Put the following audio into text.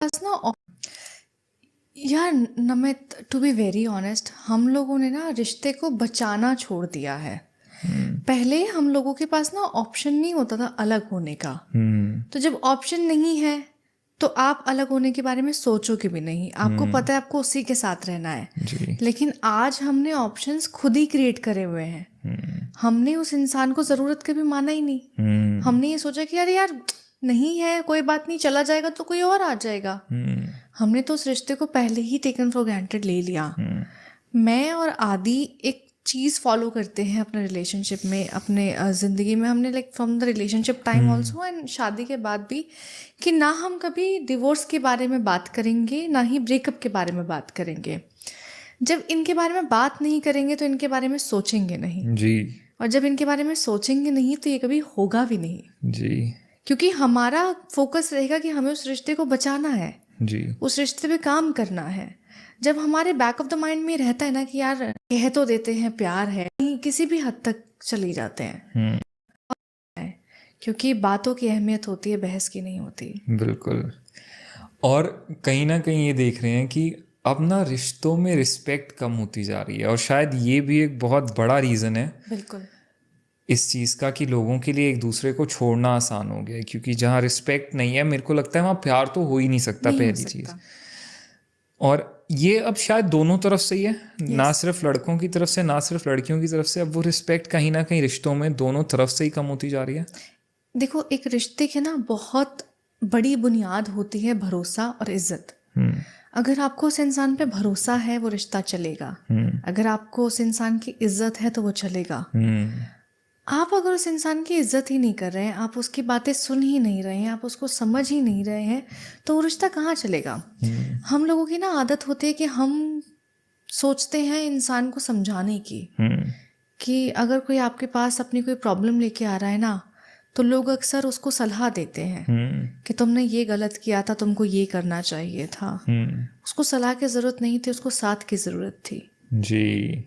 पास ना यार Namit, to be very honest, हम लोगों ने ना रिश्ते को बचाना छोड़ दिया है। पहले हम लोगों के पास ना ऑप्शन नहीं होता था अलग होने का। तो जब ऑप्शन नहीं है तो आप अलग होने के बारे में सोचोगे भी नहीं, आपको पता है आपको उसी के साथ रहना है। जी। लेकिन आज हमने ऑप्शंस खुद ही क्रिएट करे हुए हैं। हमने उस इंसान को ज़रूरत कभी माना ही नहीं। हमने ये सोचा कि यार यार नहीं है, कोई बात नहीं, चला जाएगा तो कोई और आ जाएगा। हमने तो उस रिश्ते को पहले ही टेकन फॉर ग्रांटेड ले लिया। मैं और आदि एक चीज़ फॉलो करते हैं अपने रिलेशनशिप में, अपने ज़िंदगी में। हमने like from the relationship time also and शादी के बाद भी, कि ना हम कभी डिवोर्स के बारे में बात करेंगे, ना ही ब्रेकअप के बारे में बात करेंगे। जब इनके बारे में बात नहीं करेंगे तो इनके बारे में सोचेंगे नहीं, जी। और जब इनके बारे में सोचेंगे नहीं तो ये कभी होगा भी नहीं। जी। क्योंकि हमारा फोकस रहेगा कि हमें उस रिश्ते को बचाना है, जी। उस रिश्ते पे काम करना है। जब हमारे बैक ऑफ द माइंड में रहता है ना कि यार कह तो देते हैं प्यार है, किसी भी हद तक चली जाते हैं, क्योंकि बातों की अहमियत होती है, बहस की नहीं होती। बिल्कुल। और कहीं ना कहीं ये देख रहे हैं कि अब ना रिश्तों में रिस्पेक्ट कम होती जा रही है, और शायद ये भी एक बहुत बड़ा रीज़न है बिल्कुल। इस चीज़ का कि लोगों के लिए एक दूसरे को छोड़ना आसान हो गया है। क्योंकि जहाँ रिस्पेक्ट नहीं है, मेरे को लगता है वहाँ प्यार तो हो ही नहीं सकता, नहीं हो पहली चीज़। सकता। और ये अब शायद दोनों तरफ से ही है, ना Yes. सिर्फ लड़कों की तरफ से, ना सिर्फ लड़कियों की तरफ से। अब वो रिस्पेक्ट कहीं ना कहीं रिश्तों में दोनों तरफ से ही कम होती जा रही है। देखो, एक रिश्ते की ना बहुत बड़ी बुनियाद होती है भरोसा और इज्जत। अगर आपको उस इंसान पे भरोसा है वो रिश्ता चलेगा, अगर आपको उस इंसान की इज्जत है तो वो चलेगा। आप अगर उस इंसान की इज्जत ही नहीं कर रहे हैं, आप उसकी बातें सुन ही नहीं रहे हैं, आप उसको समझ ही नहीं रहे हैं, तो वो रिश्ता कहाँ चलेगा। हम लोगों की ना आदत होती है कि हम सोचते हैं इंसान को समझाने की, कि अगर कोई आपके पास अपनी कोई प्रॉब्लम लेके आ रहा है ना, तो लोग अक्सर उसको सलाह देते हैं कि तुमने ये गलत किया था, तुमको ये करना चाहिए था। उसको सलाह की ज़रूरत नहीं थी, उसको साथ की ज़रूरत थी। जी।